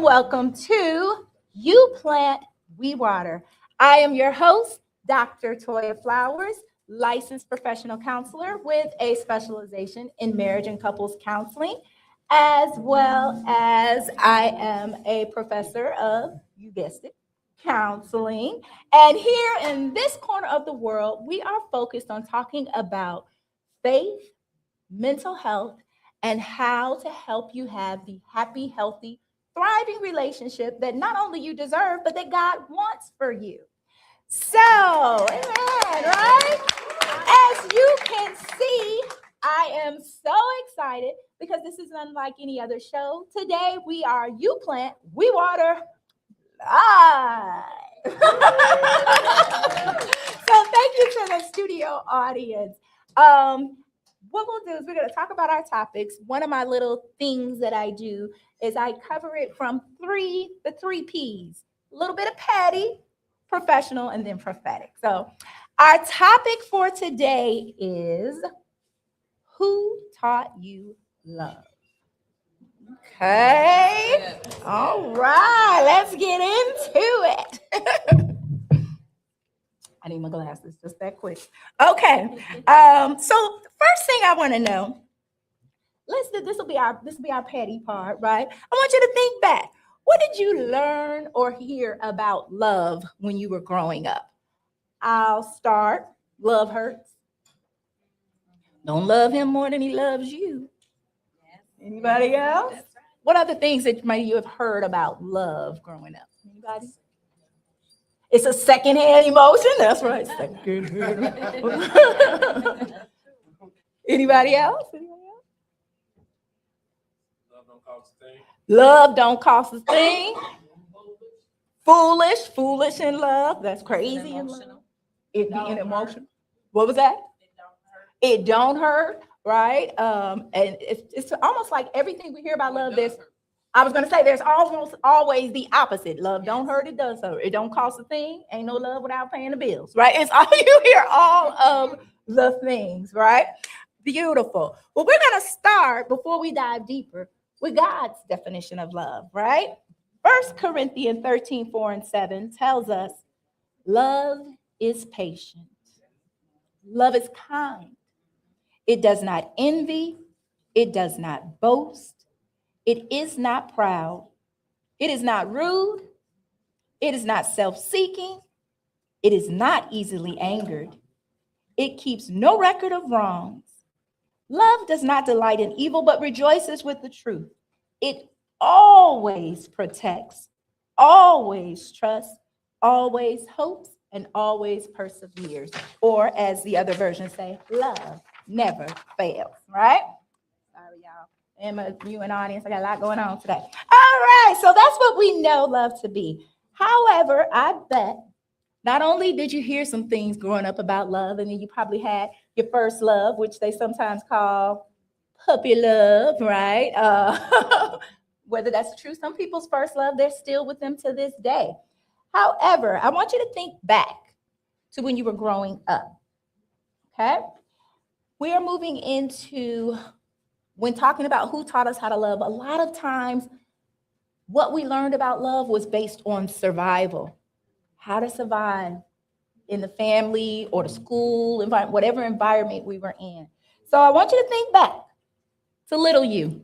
Welcome to You Plant, We Water. I am your host, Dr. Toya Flowers, licensed professional counselor with a specialization in marriage and couples counseling, as well as I am a professor of, you guessed it, counseling. And here in this corner of the world, we are focused on talking about faith, mental health, and how to help you have the happy, healthy, thriving relationship that not only you deserve, but that God wants for you. So, amen, right? As you can see, I am so excited because this is unlike any other show. Today, we are You Plant, We Water live. So thank you to the studio audience. What we'll do is we're going to talk about our topics. One of my little things that I do is I cover it from the three P's. A little bit of petty, professional, and then prophetic. So our topic for today is who taught you love? Okay. All right. Let's get into it. I need my glasses just that quick. Okay. So the first thing I want to know, this will be our petty part, right? I want you to think back. What did you learn or hear about love when you were growing up? I'll start. Love hurts. Don't love him more than he loves you. Anybody else? What other things that maybe you have heard about love growing up? Anybody? It's a secondhand emotion. That's right. Secondhand. Anybody else? Love don't cost a thing. Foolish in love. That's crazy in love. It being emotional. What was that? It don't hurt, right? And it's almost like everything we hear about love. I was going to say there's almost always the opposite. Love don't hurt, it does hurt. It don't cost a thing. Ain't no love without paying the bills, right? It's all you hear all of the things, right? Beautiful. Well, we're going to start before we dive deeper with God's definition of love, right? 1 Corinthians 13, 4 and 7 tells us love is patient. Love is kind. It does not envy. It does not boast. It is not proud. It is not rude. It is not self-seeking. It is not easily angered. It keeps no record of wrongs. Love does not delight in evil, but rejoices with the truth. It always protects, always trusts, always hopes, and always perseveres. Or as the other versions say, love never fails, right? Sorry, y'all. Emma, you and audience, I got a lot going on today. All right, so that's what we know love to be. However, I bet not only did you hear some things growing up about love, and then you probably had your first love, which they sometimes call puppy love, right? Whether that's true, some people's first love, they're still with them to this day. However, I want you to think back to when you were growing up, okay? We are moving into, when talking about who taught us how to love, a lot of times what we learned about love was based on survival, how to survive in the family or the school environment, whatever environment we were in. So I want you to think back to little you.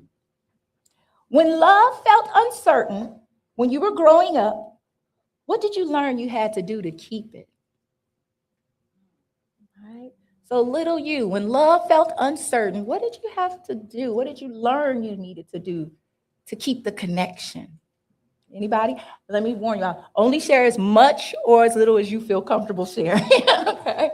When love felt uncertain, when you were growing up, what did you learn you had to do to keep it? All right. So little you, when love felt uncertain, what did you have to do? What did you learn you needed to do to keep the connection? Anybody? Let me warn you all, only share as much or as little as you feel comfortable sharing. Okay.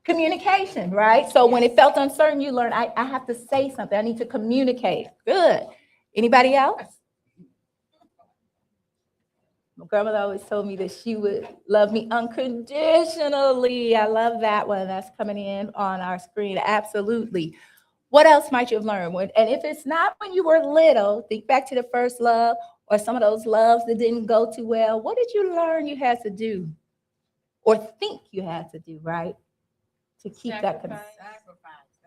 Communication, right? So when it felt uncertain, you learned, I have to say something. I need to communicate. Good. Anybody else? My grandmother always told me that she would love me unconditionally. I love that one. That's coming in on our screen. Absolutely. What else might you have learned? And if it's not when you were little, think back to the first love or some of those loves that didn't go too well. What did you learn you had to do or think you had to do, right? To keep that connection.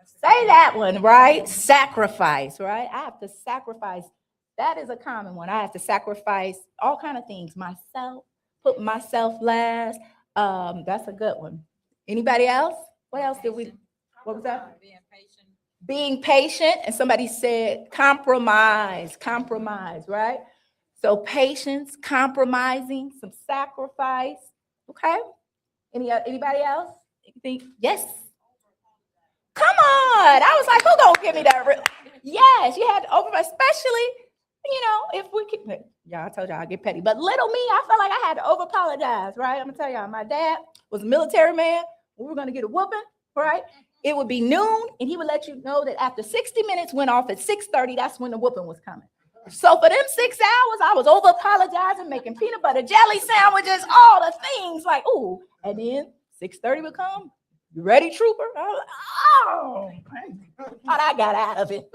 Say that one, right? Sacrifice, right? I have to sacrifice. That is a common one. I have to sacrifice all kinds of things. Myself, put myself last. That's a good one. Anybody else? What else did we? What was that? Being patient. And somebody said compromise, right? So patience, compromising, some sacrifice. Okay. Anybody else? Think, yes. Come on. I was like, who gonna give me that? Yes, you had to over, especially, if we keep, I told y'all I get petty, but little me, I felt like I had to over apologize, right? I'm gonna tell y'all, my dad was a military man. We were gonna get a whooping, right? It would be noon, and he would let you know that after 60 minutes went off at 6:30, that's when the whooping was coming. So for them 6 hours, I was over apologizing, making peanut butter jelly sandwiches, all the things like, ooh, and then 6:30 would come. You ready, trooper? I was like, oh, thought I got out of it.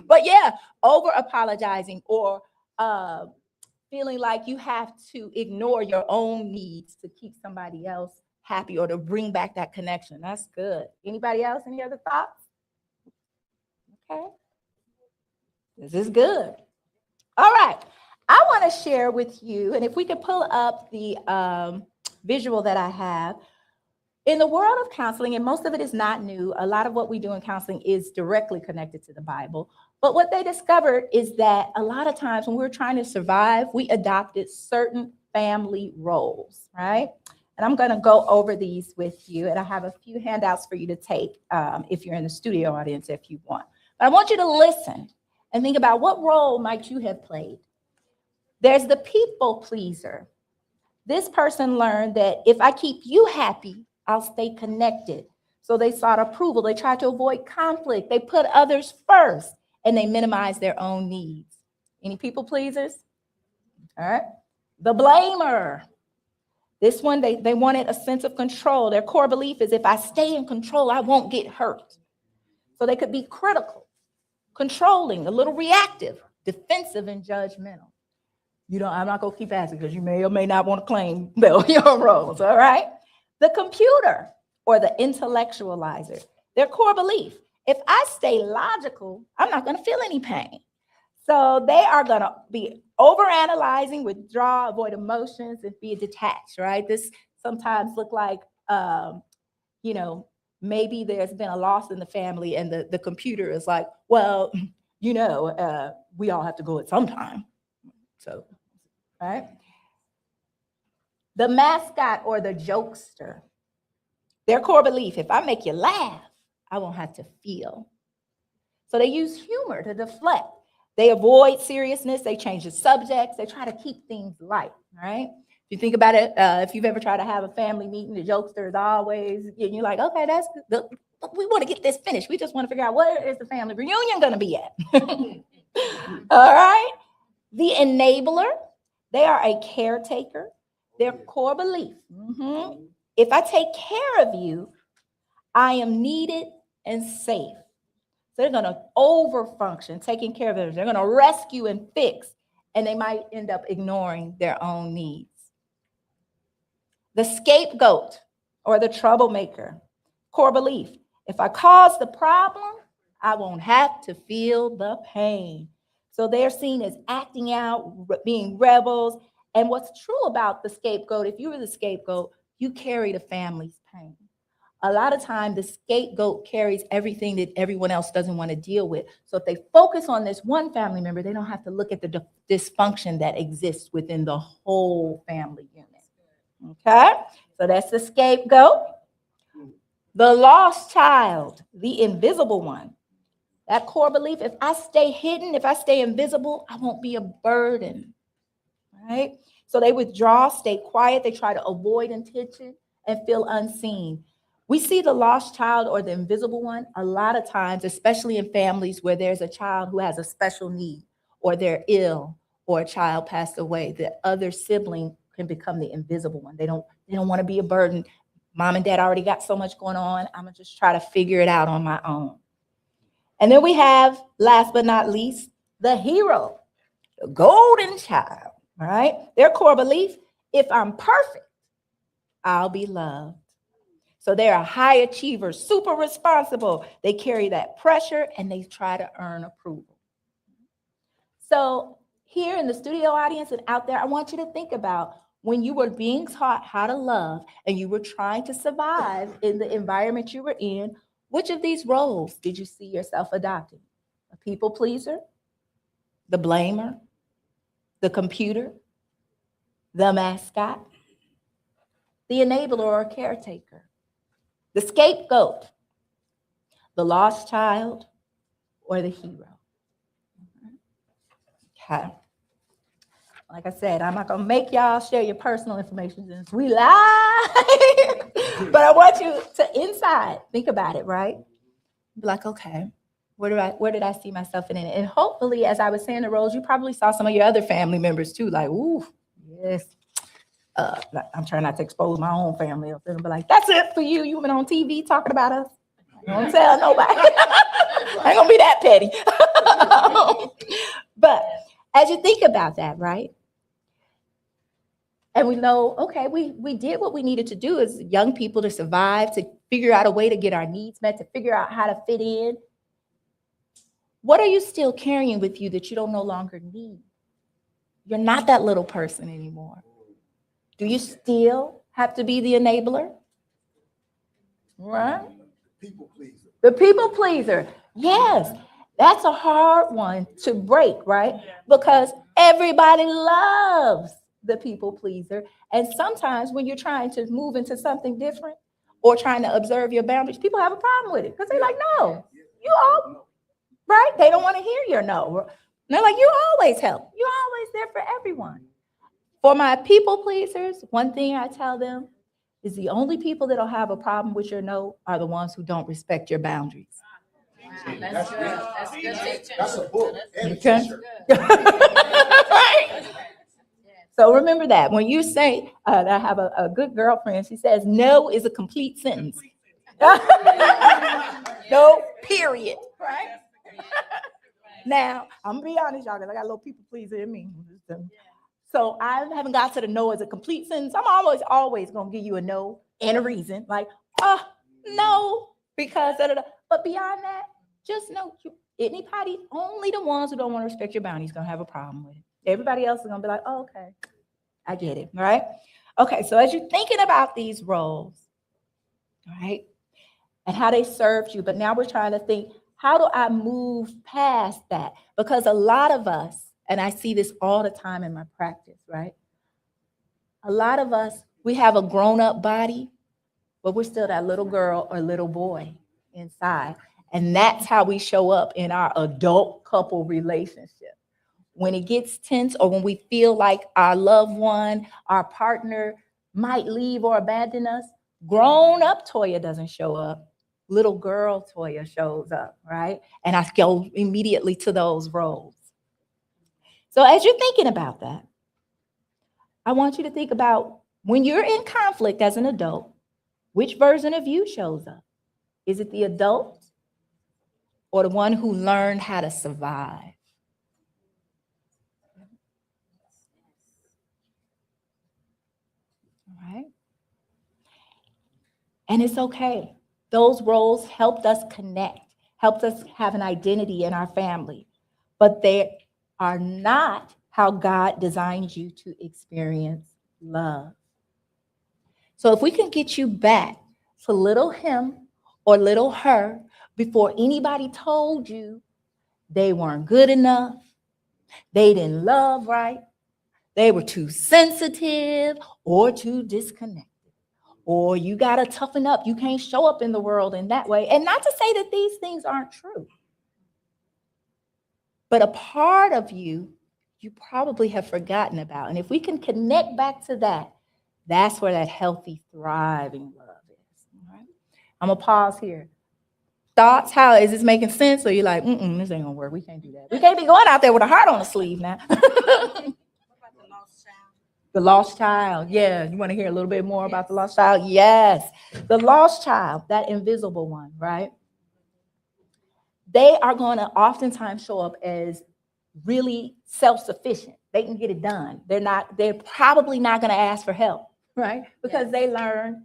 But yeah, over apologizing or feeling like you have to ignore your own needs to keep somebody else happy or to bring back that connection. That's good. Anybody else? Any other thoughts? Okay. This is good. All right. I want to share with you, and if we could pull up the visual that I have. In the world of counseling, and most of it is not new, a lot of what we do in counseling is directly connected to the Bible. But what they discovered is that a lot of times when we're trying to survive, we adopted certain family roles, right? And I'm going to go over these with you, and I have a few handouts for you to take if you're in the studio audience if you want. But I want you to listen and think about what role might you have played. There's the people pleaser. This person learned that if I keep you happy, I'll stay connected. So they sought approval. They tried to avoid conflict. They put others first, and they minimized their own needs. Any people pleasers? All right. The blamer. This one, they wanted a sense of control. Their core belief is if I stay in control, I won't get hurt. So they could be critical, controlling, a little reactive, defensive, and judgmental. I'm not going to keep asking because you may or may not want to claim your roles, all right? The computer or the intellectualizer, their core belief, if I stay logical, I'm not going to feel any pain. So they are going to be overanalyzing, withdraw, avoid emotions, and be detached, right? This sometimes look like, maybe there's been a loss in the family and the computer is like, well, we all have to go at some time. So, right? The mascot or the jokester. Their core belief, if I make you laugh, I won't have to feel. So they use humor to deflect. They avoid seriousness. They change the subjects. They try to keep things light, right? If you think about it, if you've ever tried to have a family meeting, the jokester is always, you're like, okay, that's good. We want to get this finished. We just want to figure out where is the family reunion going to be at. All right. The enabler, they are a caretaker. Their core belief, if I take care of you, I am needed and safe. So they're going to overfunction, taking care of them. They're going to rescue and fix, and they might end up ignoring their own needs. The scapegoat or the troublemaker, core belief. If I cause the problem, I won't have to feel the pain. So they're seen as acting out, being rebels. And what's true about the scapegoat, if you were the scapegoat, you carry the family's pain. A lot of time, the scapegoat carries everything that everyone else doesn't want to deal with. So if they focus on this one family member, they don't have to look at the dysfunction that exists within the whole family unit. Okay? So that's the scapegoat. The lost child, the invisible one. That core belief, if I stay hidden, if I stay invisible, I won't be a burden. Right? So they withdraw, stay quiet. They try to avoid attention and feel unseen. We see the lost child or the invisible one a lot of times, especially in families where there's a child who has a special need, or they're ill, or a child passed away. The other sibling can become the invisible one. They don't want to be a burden. Mom and dad already got so much going on. I'm gonna just try to figure it out on my own. And then we have, last but not least, the hero, the golden child. All right. Their core belief, if I'm perfect, I'll be loved. So they're a high achiever, super responsible. They carry that pressure and they try to earn approval. So here in the studio audience and out there, I want you to think about when you were being taught how to love and you were trying to survive in the environment you were in, which of these roles did you see yourself adopting? A people pleaser, the blamer, the computer, the mascot, the enabler or caretaker, the scapegoat, the lost child, or the hero. Okay. Like I said, I'm not going to make y'all share your personal information since we live. But I want you to inside think about it, right? Be like, okay, where did I see myself in it? And hopefully, as I was saying the roles, you probably saw some of your other family members too, like, ooh, yes. I'm trying not to expose my own family up there, but like, that's it for you. You've been on TV talking about us. Don't tell nobody. I ain't gonna be that petty. But as you think about that, right? And we know, okay, we did what we needed to do as young people to survive, to figure out a way to get our needs met, to figure out how to fit in. What are you still carrying with you that you don't no longer need? You're not that little person anymore. Do you still have to be the enabler? Right? People pleaser. The people pleaser. Yes, that's a hard one to break, right? Because everybody loves the people pleaser. And sometimes when you're trying to move into something different or trying to observe your boundaries, people have a problem with it because they're like, no, you all, right? They don't want to hear your no. And they're like, you always help. You're always there for everyone. For my people pleasers, one thing I tell them is the only people that'll have a problem with your no are the ones who don't respect your boundaries. That's good. That's a book. Okay. Right? So remember that when you say, I have a good girlfriend, she says, no is a complete sentence. No, period. Right? Now, I'm going to be honest, y'all, because I got a little people pleaser in me. So I haven't got to the no as a complete sentence. I'm always going to give you a no and a reason. Like, no, because, but beyond that, just know anybody, only the ones who don't want to respect your boundaries going to have a problem with it. Everybody else is going to be like, oh, okay, I get it, right? Okay, so as you're thinking about these roles, right, and how they served you, but now we're trying to think, how do I move past that? Because a lot of us and I see this all the time in my practice, right? A lot of us, we have a grown-up body, but we're still that little girl or little boy inside. And that's how we show up in our adult couple relationship. When it gets tense or when we feel like our loved one, our partner might leave or abandon us, grown-up Toya doesn't show up. Little girl Toya shows up, right? And I go immediately to those roles. So as you're thinking about that, I want you to think about when you're in conflict as an adult, which version of you shows up? Is it the adult or the one who learned how to survive? All right? And it's okay. Those roles helped us connect, helped us have an identity in our family, but they are not how God designed you to experience love. So if we can get you back to little him or little her before anybody told you they weren't good enough, they didn't love right, they were too sensitive or too disconnected, or you got to toughen up, you can't show up in the world in that way. And not to say that these things aren't true, but a part of you probably have forgotten about. And if we can connect back to that, that's where that healthy, thriving love is. All right? I'm going to pause here. Thoughts? How is this making sense? Or you're like, this ain't going to work. We can't do that. We can't be going out there with a heart on the sleeve now. The lost child. Yeah. You want to hear a little bit more about the lost child? Yes. The lost child, that invisible one, right? They are going to oftentimes show up as really self-sufficient. They can get it done. They're probably not going to ask for help, right? Because they learn,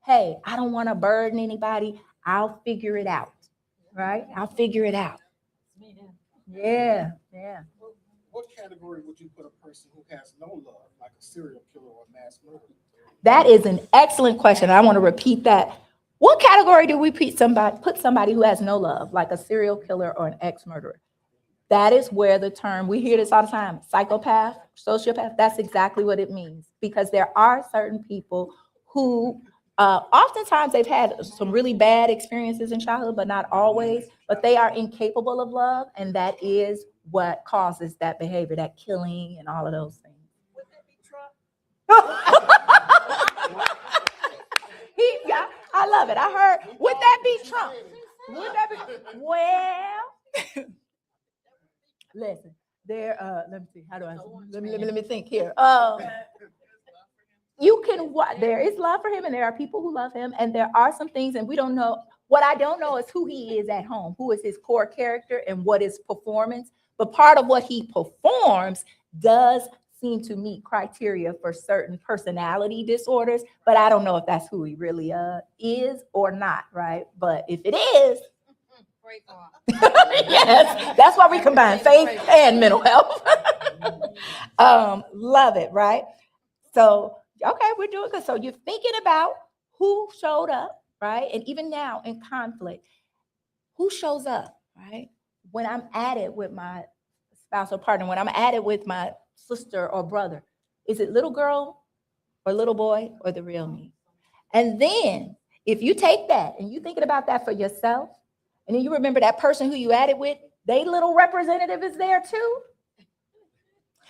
hey, I don't want to burden anybody. I'll figure it out, right? I'll figure it out. Yeah. What category would you put a person who has no love, like a serial killer or a mass murderer? That is an excellent question. I want to repeat that. What category do we put somebody who has no love, like a serial killer or an ex-murderer? That is where the term, we hear this all the time, psychopath, sociopath, that's exactly what it means. Because there are certain people who oftentimes they've had some really bad experiences in childhood, but not always, but they are incapable of love. And that is what causes that behavior, that killing and all of those things. Would that be Trump? I love it. I heard, would that be Trump? Would that be? Well, listen, let me see. How do I? Let me think here. You can. There is love for him, and there are people who love him, and there are some things, and we don't know. What I don't know is who he is at home, who is his core character, and what is performance. But part of what he performs does seem to meet criteria for certain personality disorders, but I don't know if that's who he really is or not, right? But if it is, yes, that's why we combine faith and mental health. Love it, right? So, okay, we're doing good. So you're thinking about who showed up, right? And even now in conflict, who shows up, right? When I'm at it with my spouse or partner, when I'm at it with my sister or brother, is it little girl or little boy or the real me? And then if you take that and you're thinking about that for yourself, and then you remember that person who you at it with, they little representative is there too.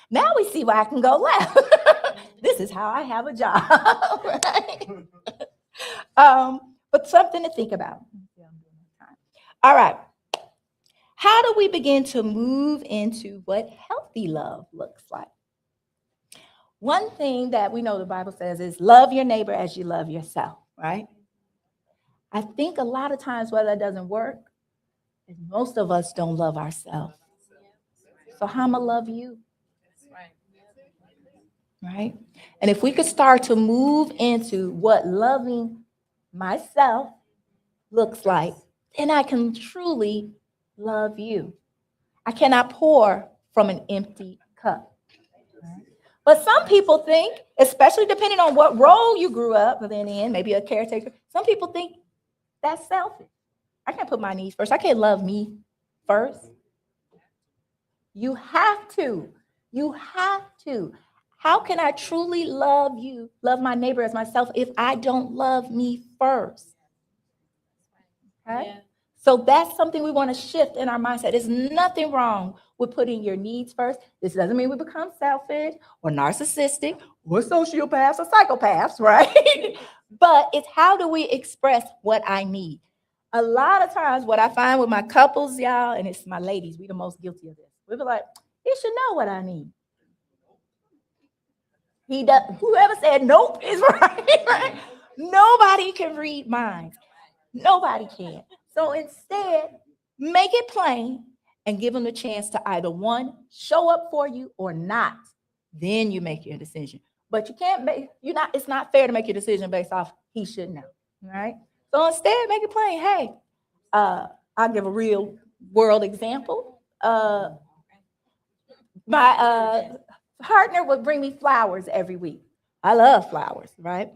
Now we see why I can go left. This is how I have a job, right? But something to think about. All right. How do we begin to move into what healthy love looks like? One thing that we know the Bible says is love your neighbor as you love yourself, right? I think a lot of times where that doesn't work is most of us don't love ourselves. So how am I love you? Right? And if we could start to move into what loving myself looks like, then I can truly love you. I cannot pour from an empty cup. Right? But some people think, especially depending on what role you grew up in, maybe a caretaker, some people think that's selfish. I can't put my needs first. I can't love me first. You have to. You have to. How can I truly love you, love my neighbor as myself, if I don't love me first? Okay? Yeah. So that's something we want to shift in our mindset. There's nothing wrong with putting your needs first. This doesn't mean we become selfish or narcissistic or sociopaths or psychopaths, right? But it's how do we express what I need? A lot of times what I find with my couples, y'all, and it's my ladies, we the most guilty of this. We be like, you should know what I need. He does. Whoever said nope is right, right? Nobody can read minds. Nobody can. So instead, make it plain and give them the chance to either one, show up for you or not. Then you make your decision. But you can't make, it's not fair to make your decision based off he should know. Right? So instead, make it plain. Hey, I'll give a real world example. My partner would bring me flowers every week. I love flowers, right?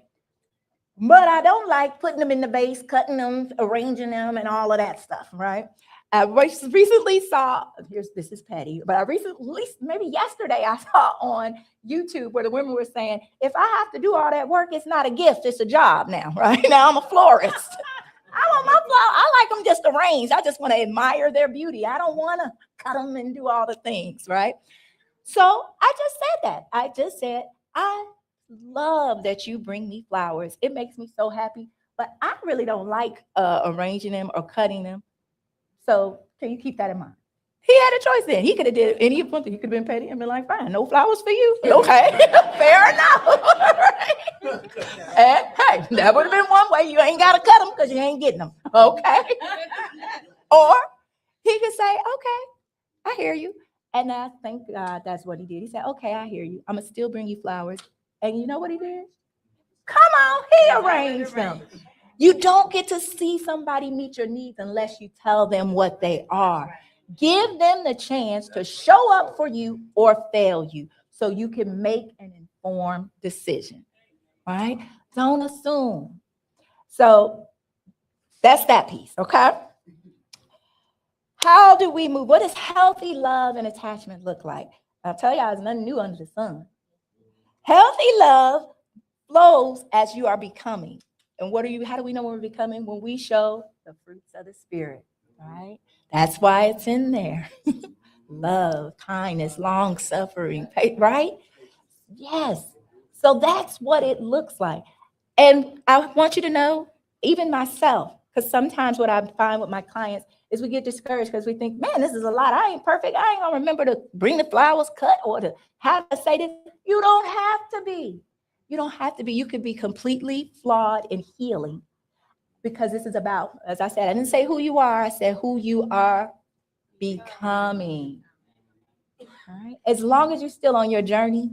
But I don't like putting them in the vase, cutting them, arranging them, and all of that stuff, right? I recently saw, this is petty, but I recently, maybe yesterday, I saw on YouTube where the women were saying, if I have to do all that work, it's not a gift, it's a job now, right? Now I'm a florist. I want my flower, I like them just arranged. I just want to admire their beauty. I don't want to cut them and do all the things, right? So I just said that. I just said, I love that you bring me flowers. It makes me so happy, but I really don't like arranging them or cutting them. So can you keep that in mind? He had a choice then. He could have did any one thing. He could have been petty and been like, fine, no flowers for you. Okay, fair enough. And hey, that would have been one way. You ain't got to cut them because you ain't getting them. Okay. Or he could say, okay, I hear you. And I thank God that's what he did. He said, okay, I hear you. I'm going to still bring you flowers. And you know what he did? Come on, he arranged them. You don't get to see somebody meet your needs unless you tell them what they are. Give them the chance to show up for you or fail you so you can make an informed decision, right? Don't assume. So that's that piece, okay? How do we move? What does healthy love and attachment look like? I'll tell y'all, there's nothing new under the sun. Healthy love flows as you are becoming. And how do we know when we're becoming? When we show the fruits of the Spirit, right? That's why it's in there. Love, kindness, long suffering, right? Yes. So that's what it looks like. And I want you to know, even myself, because sometimes what I find with my clients is we get discouraged because we think, man, this is a lot. I ain't perfect. I ain't gonna remember to bring the flowers cut or to how to say this. You don't have to be. You don't have to be. You could be completely flawed and healing, because this is about, as I said, I didn't say who you are. I said who you are becoming. All right. As long as you're still on your journey,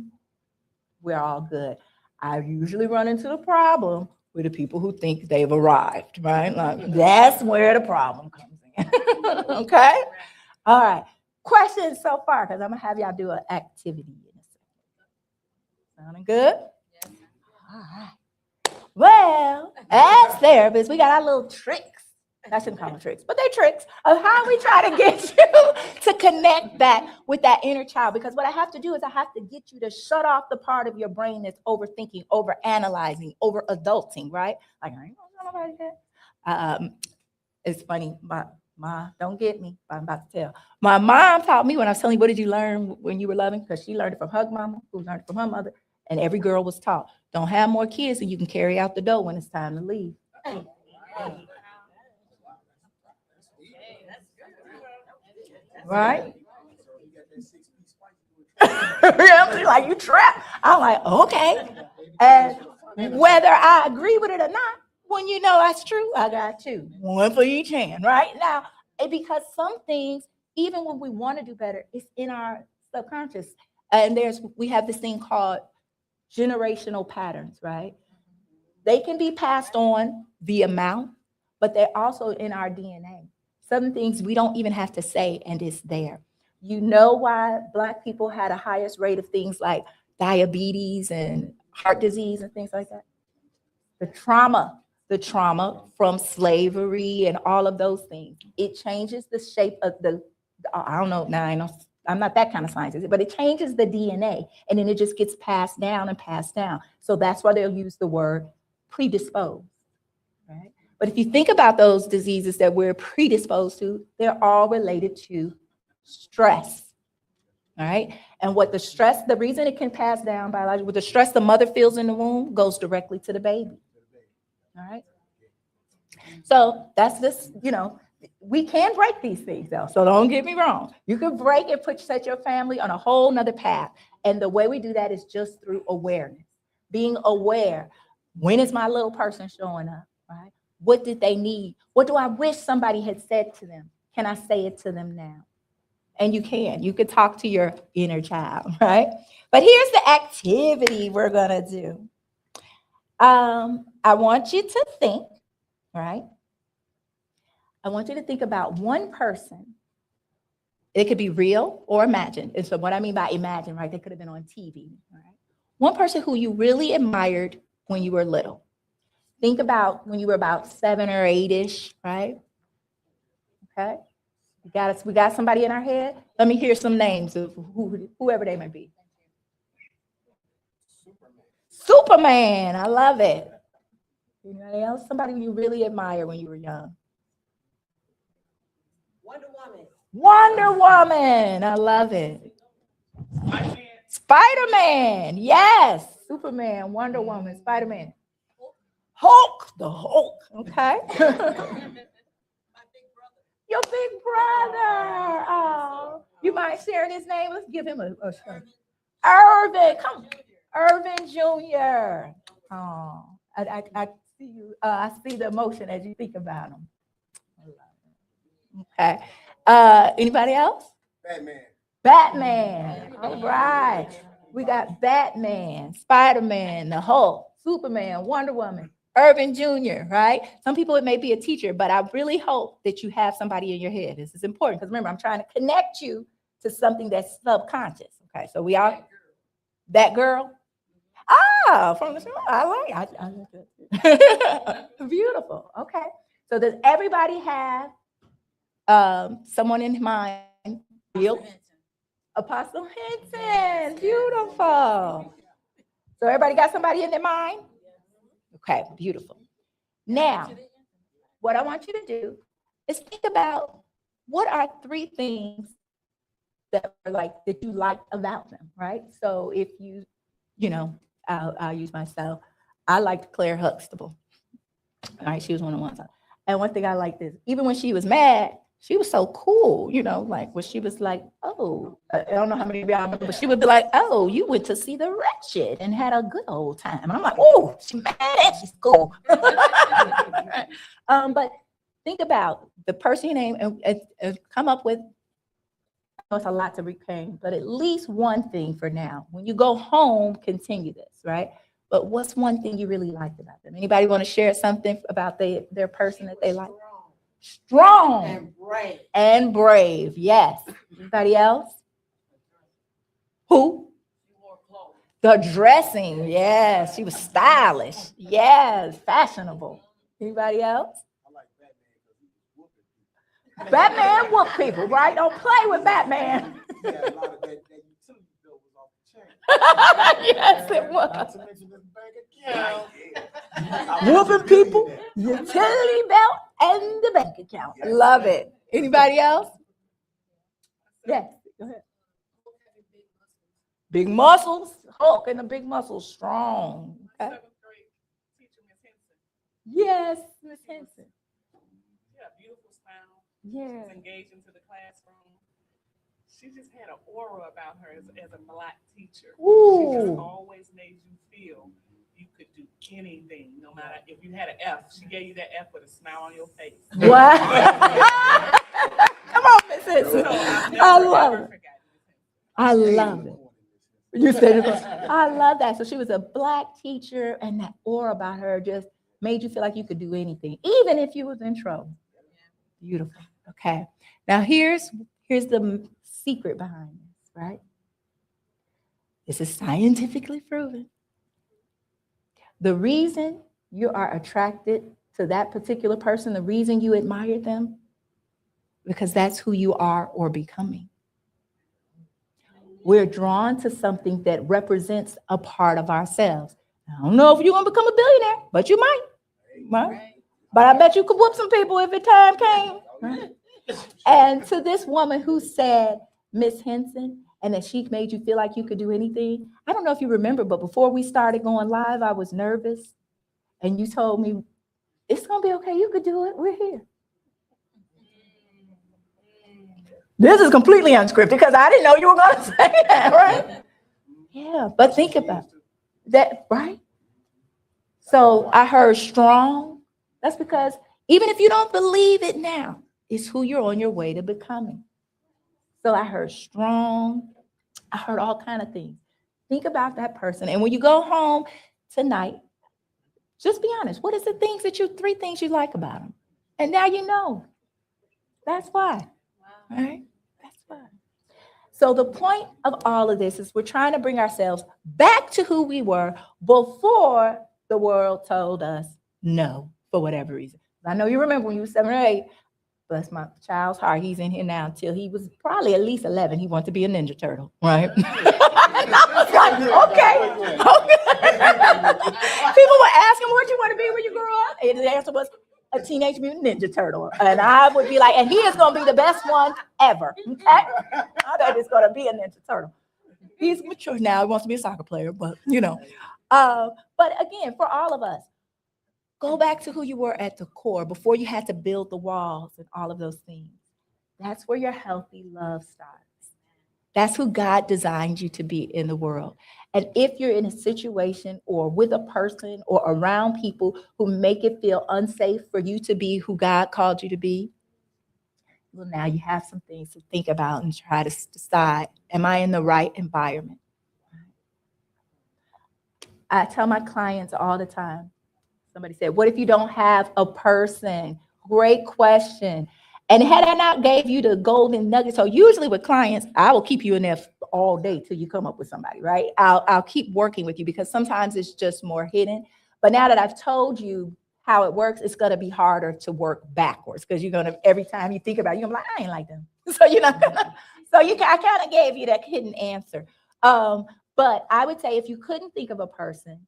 we're all good. I usually run into the problem with the people who think they've arrived, right? Like, that's where the problem comes in. Okay? All right. Questions so far, because I'm going to have y'all do an activity in a second. Sounding good? Yes. All right. Well, as therapists, we got our little tricks. I shouldn't call them tricks, but they're tricks of how we try to get you to connect back with that inner child. Because what I have to do is I have to get you to shut off the part of your brain that's overthinking, over analyzing, over adulting, right? Like, I ain't gonna tell nobody that. It's funny, my don't get me, I'm about to tell. My mom taught me when I was telling you, what did you learn when you were loving? Because she learned it from her mama, who learned it from her mother, and every girl was taught, don't have more kids than you can carry out the door when it's time to leave. Right? Yeah, like, you trapped. I'm like, okay. And whether I agree with it or not, when you know that's true, I got two. One for each hand, right? Now, because some things, even when we want to do better, it's in our subconscious. And we have this thing called generational patterns, right? They can be passed on via mouth, but they're also in our DNA. Some things we don't even have to say, and it's there. You know why Black people had a highest rate of things like diabetes and heart disease and things like that? The trauma from slavery and all of those things. It changes the shape of I don't know, now I'm not that kind of scientist, but it changes the DNA and then it just gets passed down and passed down. So that's why they'll use the word predisposed, right? But if you think about those diseases that we're predisposed to, they're all related to stress, all right? And what the stress, the reason it can pass down biologically, with the stress the mother feels in the womb goes directly to the baby, all right? So that's this, we can break these things though. So don't get me wrong. You can break and set your family on a whole nother path. And the way we do that is just through awareness, being aware. When is my little person showing up, right? What did they need? What do I wish somebody had said to them? Can I say it to them now? And you can talk to your inner child, right? But here's the activity we're gonna do. I want you to think, right? I want you to think about one person. It could be real or imagined. And so what I mean by imagine, right? They could have been on TV, right? One person who you really admired when you were little. Think about when you were about 7 or 8-ish, right? Okay. We got somebody in our head. Let me hear some names of whoever they may be. Superman. I love it. Anybody else? Somebody you really admire when you were young. Wonder Woman. I love it. Spider-Man. Yes. Superman, Wonder Woman, Spider-Man. Hulk. The Hulk. Okay. Your big brother. Oh, you mind sharing his name? Let's give him a show. Irvin. Come on. Irvin Jr. Oh, I see you. I see the emotion as you think about him. Okay. Anybody else? Batman. All right. We got Batman, Spider-Man, the Hulk, Superman, Wonder Woman, Irvin Jr., right? Some people, it may be a teacher, but I really hope that you have somebody in your head. This is important because remember, I'm trying to connect you to something that's subconscious. Okay, so we all, that girl. Ah, from the show. I like it. Beautiful. Okay. So does everybody have someone in mind? Real? Apostle Hinton. Beautiful. So everybody got somebody in their mind? Okay, beautiful. Now, what I want you to do is think about what are 3 things that you like about them, right? So if I'll use myself. I liked Claire Huxtable. All right, she was one of the ones. And one thing I liked is even when she was mad, she was so cool, like when she was like, oh, I don't know how many of y'all remember, but she would be like, oh, you went to see the Wretched and had a good old time. And I'm like, oh, she's mad and she's cool. But think about the person you name and come up with, I know it's a lot to reclaim, but at least one thing for now. When you go home, continue this, right? But what's one thing you really liked about them? Anybody want to share something about their person that they like? Strong and brave. Yes. Anybody else? Who? The dressing. Yes. She was stylish. Yes. Fashionable. Anybody else? Batman whoop people, right? Don't play with Batman. Yes, it was. Whooping people, utility belt, and the bank account. Love it. Anybody else? Yes, go ahead. Big muscles, Hulk and the big muscles, strong. Okay. Yes, Miss Henson. Beautiful smile. Yeah. She was engaged into the classroom. She just had an aura about her as a Black teacher. Ooh. She just always made you feel you could do anything, no matter if you had an F. She gave you that F with a smile on your face. What? Come on, Miss Henson. I love it. I love it. You said it. I love that. So she was a Black teacher, and that aura about her just made you feel like you could do anything, even if you was in trouble. Beautiful. Okay. Now here's the secret behind this, right? This is scientifically proven. The reason you are attracted to that particular person, the reason you admire them, because that's who you are or becoming. We're drawn to something that represents a part of ourselves. I don't know if you're going to become a billionaire, but you might. Right? But I bet you could whoop some people if the time came. Right? And to this woman who said, Miss Henson, and that she made you feel like you could do anything. I don't know if you remember, but before we started going live, I was nervous. And you told me, it's going to be okay. You could do it. We're here. This is completely unscripted because I didn't know you were going to say that, right? Yeah, but think about that, right? So I heard strong. That's because even if you don't believe it now, it's who you're on your way to becoming. So I heard strong. I heard all kinds of things. Think about that person. And when you go home tonight, just be honest. What is the things that three things you like about them? And now you know. That's why. Wow. Right? That's why. So the point of all of this is we're trying to bring ourselves back to who we were before the world told us no, for whatever reason. I know you remember when you were 7 or 8, bless my child's heart, he's in here now until he was probably at least 11. He wanted to be a Ninja Turtle, right? And I was like, okay. People would ask him, what you want to be when you grow up? And the answer was a Teenage Mutant Ninja Turtle. And I would be like, and he is going to be the best one ever. Okay? I bet he's going to be a Ninja Turtle. He's mature now. He wants to be a soccer player, but you know. But again, for all of us, go back to who you were at the core before you had to build the walls and all of those things. That's where your healthy love starts. That's who God designed you to be in the world. And if you're in a situation or with a person or around people who make it feel unsafe for you to be who God called you to be, well, now you have some things to think about and try to decide, am I in the right environment? I tell my clients all the time, somebody said, what if you don't have a person? Great question. And had I not gave you the golden nugget, so usually with clients, I will keep you in there all day till you come up with somebody, right? I'll keep working with you because sometimes it's just more hidden. But now that I've told you how it works, it's going to be harder to work backwards because you're going to, every time you think about it, you're going to be like, I ain't like them. So you're not going to, I kind of gave you that hidden answer. But I would say if you couldn't think of a person,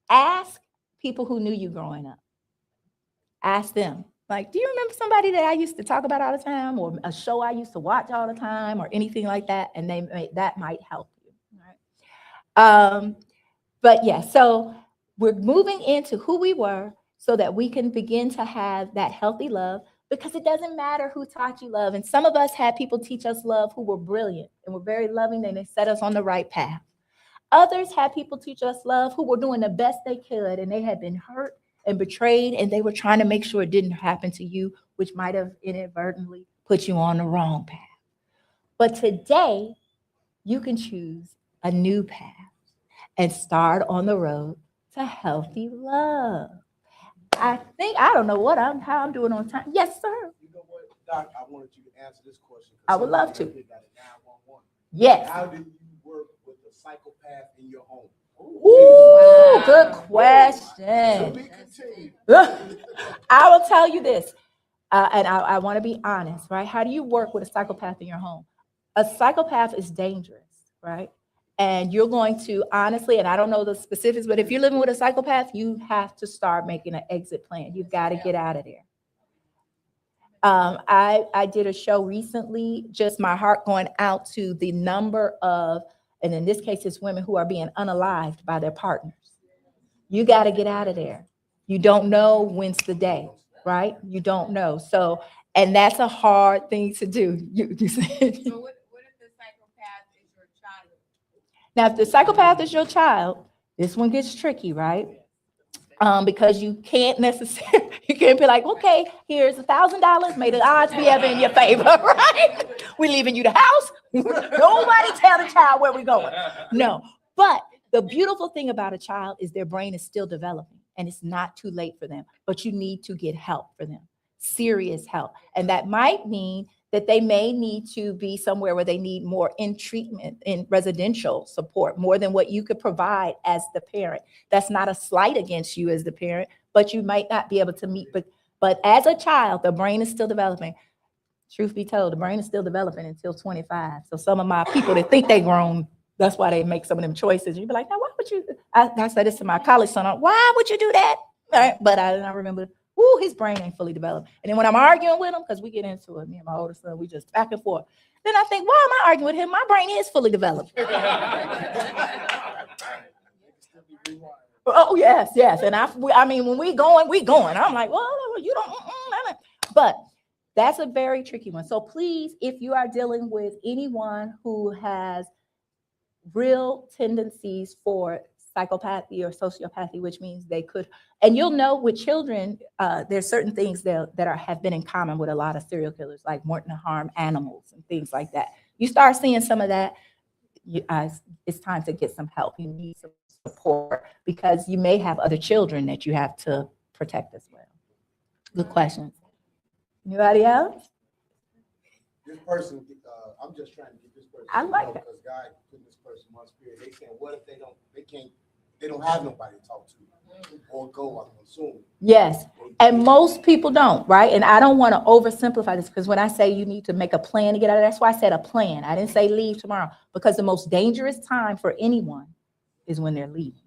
ask people who knew you growing up. Ask them. Like, do you remember somebody that I used to talk about all the time, or a show I used to watch all the time, or anything like that? And that might help you. Right? But yeah, so we're moving into who we were so that we can begin to have that healthy love, because it doesn't matter who taught you love. And some of us had people teach us love who were brilliant and were very loving, and they set us on the right path. Others had people teach us love who were doing the best they could, and they had been hurt and betrayed, and they were trying to make sure it didn't happen to you, which might have inadvertently put you on the wrong path. But today, you can choose a new path and start on the road to healthy love. I don't know how I'm doing on time. Yes, sir. You know what, Doc, I wanted you to answer this question. I would love to. Got a 911. Yes. How do you work with the psychopath in your home? Ooh, good question. I will tell you this, and I want to be honest, right? How do you work with a psychopath in your home? A psychopath is dangerous, right? And you're going to, honestly, and I don't know the specifics, but if you're living with a psychopath, you have to start making an exit plan. You've got to get out of there. I did a show recently, just my heart going out to the number of, and in this case, it's women who are being unalived by their partners. You got to get out of there. You don't know when's the day, right? You don't know. So, and that's a hard thing to do. You said. So what if the psychopath is your child? Now, if the psychopath is your child, this one gets tricky, right? Because you can't necessarily, you can't be like, okay, here's $1,000, may the odds be ever in your favor, right? We're leaving you the house. Nobody tell the child where we're going. No, but the beautiful thing about a child is their brain is still developing, and it's not too late for them, but you need to get help for them, serious help. And that might mean that they may need to be somewhere where they need more in treatment, in residential support, more than what you could provide as the parent. That's not a slight against you as the parent, but you might not be able to meet. But as a child, the brain is still developing. truth be told, the brain is still developing until 25. So some of my people that think they grown, that's why they make some of them choices. You'd be like, now, why would you? I said this to my college son, why would you do that? Right? But I remember, his brain ain't fully developed. And then when I'm arguing with him, because we get into it, me and my older son, we just back and forth. Then I think, why am I arguing with him? My brain is fully developed. Oh, yes. And I mean, when we going. I'm like, well, you don't. But that's a very tricky one. So please, if you are dealing with anyone who has real tendencies for psychopathy or sociopathy, which means they could, and you'll know with children, there's certain things that have been in common with a lot of serial killers, like wanting to harm animals and things like that. You start seeing some of that, it's time to get some help. You need some support because you may have other children that you have to protect as well. Good questions. Anybody else? This person, I'm just trying to get this person. I like that. Because God put this person in my spirit. They saying, what if they don't have nobody to talk to or go, I'm assuming. Yes, and most people don't, right? And I don't want to oversimplify this because when I say you need to make a plan to get out of it, that's why I said a plan. I didn't say leave tomorrow because the most dangerous time for anyone is when they're leaving.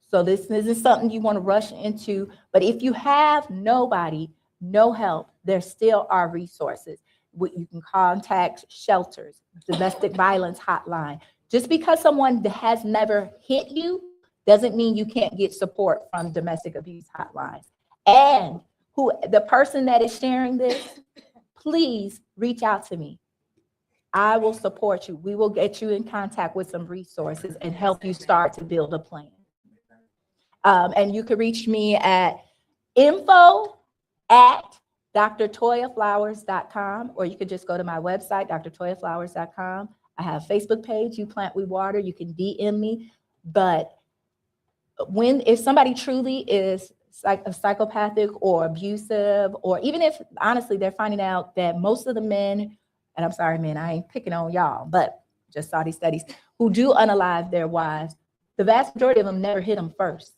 So this isn't something you want to rush into, but if you have nobody, no help, there still are resources. You can contact shelters, domestic violence hotline. Just because someone has never hit you doesn't mean you can't get support from domestic abuse hotlines. And the person that is sharing this, please reach out to me. I will support you. We will get you in contact with some resources and help you start to build a plan. And you can reach me at info@drtoyaflowers.com, or you could just go to my website, drtoyaflowers.com. I have a Facebook page, You Plant We Water. You can DM me. But if somebody truly is psychopathic or abusive, or even if honestly they're finding out that most of the men, and I'm sorry, men, I ain't picking on y'all, but just saw these studies, who do unalive their wives, the vast majority of them never hit them first.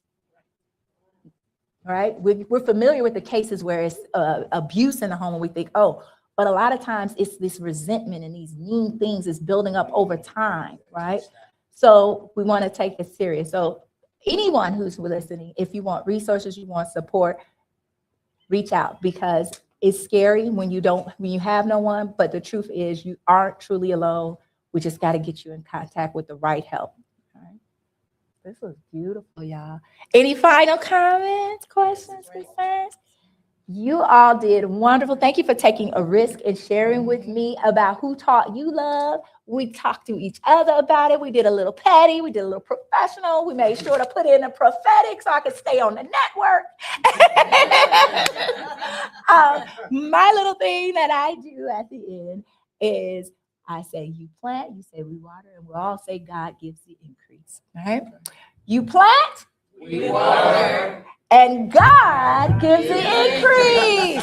Right? We're familiar with the cases where it's abuse in the home and we think, oh, but a lot of times it's this resentment and these mean things is building up over time, right? So we want to take it serious. So anyone who's listening, if you want resources, you want support, reach out, because it's scary when you have no one, but the truth is you aren't truly alone. We just got to get you in contact with the right help. This was beautiful, y'all. Any final comments, questions, concerns? You all did wonderful. Thank you for taking a risk and sharing with me about who taught you love. We talked to each other about it. We did a little petty. We did a little professional. We made sure to put in a prophetic so I could stay on the network. My little thing that I do at the end is I say you plant, you say we water, and we all say God gives the increase. All right? You plant, We water. and God gives the increase.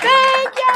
Thank you.